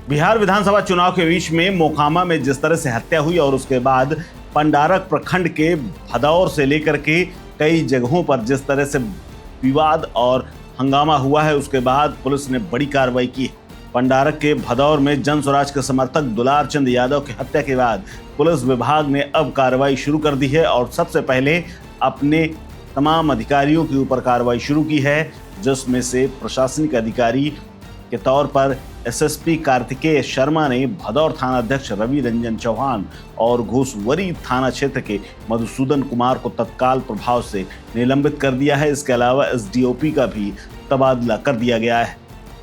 बिहार विधानसभा चुनाव के बीच में मोकामा में जिस तरह से हत्या हुई और उसके बाद पंडारक प्रखंड के भदौर से लेकर के कई जगहों पर जिस तरह से विवाद और हंगामा हुआ है, उसके बाद पुलिस ने बड़ी कार्रवाई की। पंडारक के भदौर में जन स्वराज के समर्थक दुलार चंद यादव की हत्या के बाद पुलिस विभाग ने अब कार्रवाई शुरू कर दी है और सबसे पहले अपने तमाम अधिकारियों के ऊपर कार्रवाई शुरू की है, जिसमें से प्रशासनिक अधिकारी के तौर पर एसएसपी कार्तिकेय शर्मा ने भदौर थाना अध्यक्ष रवि रंजन चौहान और घोसवरी थाना क्षेत्र के मधुसूदन कुमार को तत्काल प्रभाव से निलंबित कर दिया है। इसके अलावा एसडीओपी का भी तबादला कर दिया गया है।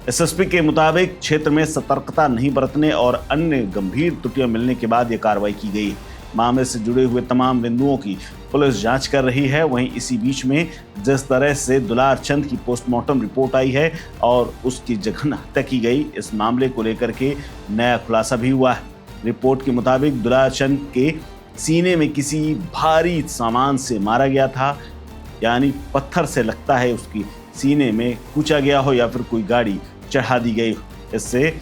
एसएसपी के मुताबिक क्षेत्र में सतर्कता नहीं बरतने और अन्य गंभीर त्रुटियां मिलने के बाद यह कार्रवाई की गई। मामले से जुड़े हुए तमाम बिंदुओं की पुलिस जांच कर रही है। वहीं इसी बीच में जिस तरह से दुलार चंद की पोस्टमार्टम रिपोर्ट आई है और उसकी जघन्य हत्या की गई, इस मामले को लेकर के नया खुलासा भी हुआ है। रिपोर्ट के मुताबिक दुलार चंद के सीने में किसी भारी सामान से मारा गया था, यानी पत्थर से लगता है उसकी सीने में कूचा गया हो या फिर कोई गाड़ी चढ़ा दी गई हो। इससे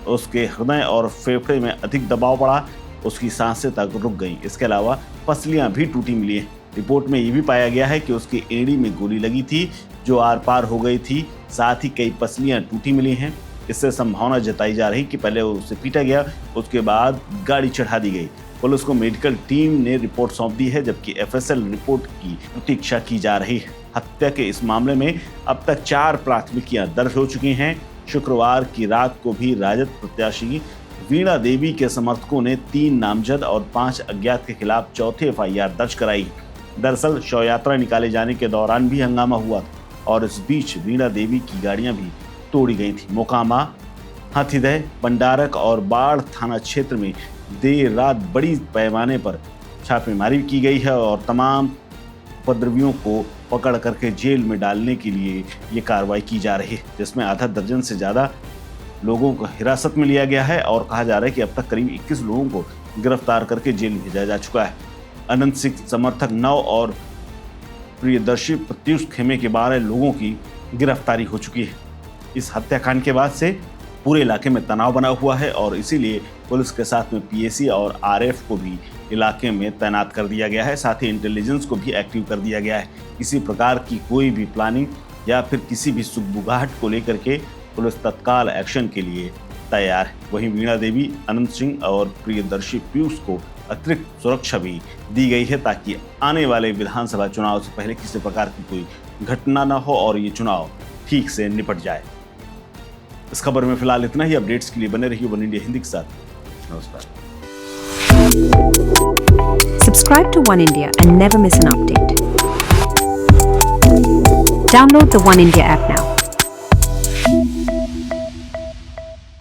उसके हृदय और फेफड़े में अधिक दबाव पड़ा, उसकी सांसें तक रुक गईं। इसके अलावा पसलियां भी टूटी मिली हैं। रिपोर्ट में ये भी पाया गया है कि उसकी एड़ी में गोली लगी थी जो आर पार हो गई थी, साथ ही कई पसलियां टूटी मिली हैं। इससे संभावना जताई जा रही कि पहले उसे पीटा गया, उसके बाद गाड़ी चढ़ा दी गई। पुलिस को मेडिकल टीम ने रिपोर्ट सौंप दी है, जबकि एफएसएल रिपोर्ट की प्रतीक्षा की जा रही है। हत्या के इस मामले में अब तक 4 प्राथमिकियां दर्ज हो चुकी हैं। शुक्रवार की रात को भी राजद प्रत्याशी वीणा देवी के समर्थकों ने 3 नामजद और 5 अज्ञात के खिलाफ चौथी एफआईआर दर्ज कराई। दरअसल शव यात्रा निकाले जाने के दौरान भी हंगामा हुआ था और इस बीच वीणा देवी की गाड़ियां भी तोड़ी गई थी। मोकामा, हाथीदह, पंडारक और बाढ़ थाना क्षेत्र में देर रात बड़ी पैमाने पर छापेमारी की गई है और तमाम उपद्रवियों को पकड़ करके जेल में डालने के लिए ये कार्रवाई की जा रही है, जिसमें आधा दर्जन से ज़्यादा लोगों को हिरासत में लिया गया है और कहा जा रहा है कि अब तक करीब 21 लोगों को गिरफ्तार करके जेल भेजा जा चुका है। अनंत सिंह समर्थक 9 और प्रियदर्शी प्रत्युष खेमे के 12 लोगों की गिरफ्तारी हो चुकी है। इस हत्याकांड के बाद से पूरे इलाके में तनाव बना हुआ है और इसीलिए पुलिस के साथ में पीएसी और आरएफ को भी इलाके में तैनात कर दिया गया है। साथ ही इंटेलिजेंस को भी एक्टिव कर दिया गया है। किसी प्रकार की कोई भी प्लानिंग या फिर किसी भी सुगबुगाहट को लेकर के पुलिस तत्काल एक्शन के लिए तैयार है। वहीं वीणा देवी, अनंत सिंह और प्रियदर्शी पीयूष को अतिरिक्त सुरक्षा भी दी गई है ताकि आने वाले विधानसभा चुनाव से पहले किसी प्रकार की कोई घटना न हो और ये चुनाव ठीक से निपट जाए। इस खबर में फिलहाल इतना ही। अपडेट्स के लिए बने रहिए वन इंडिया हिंदी के साथ। नमस्कार। Subscribe to One India and never miss an update. Download the One India app now.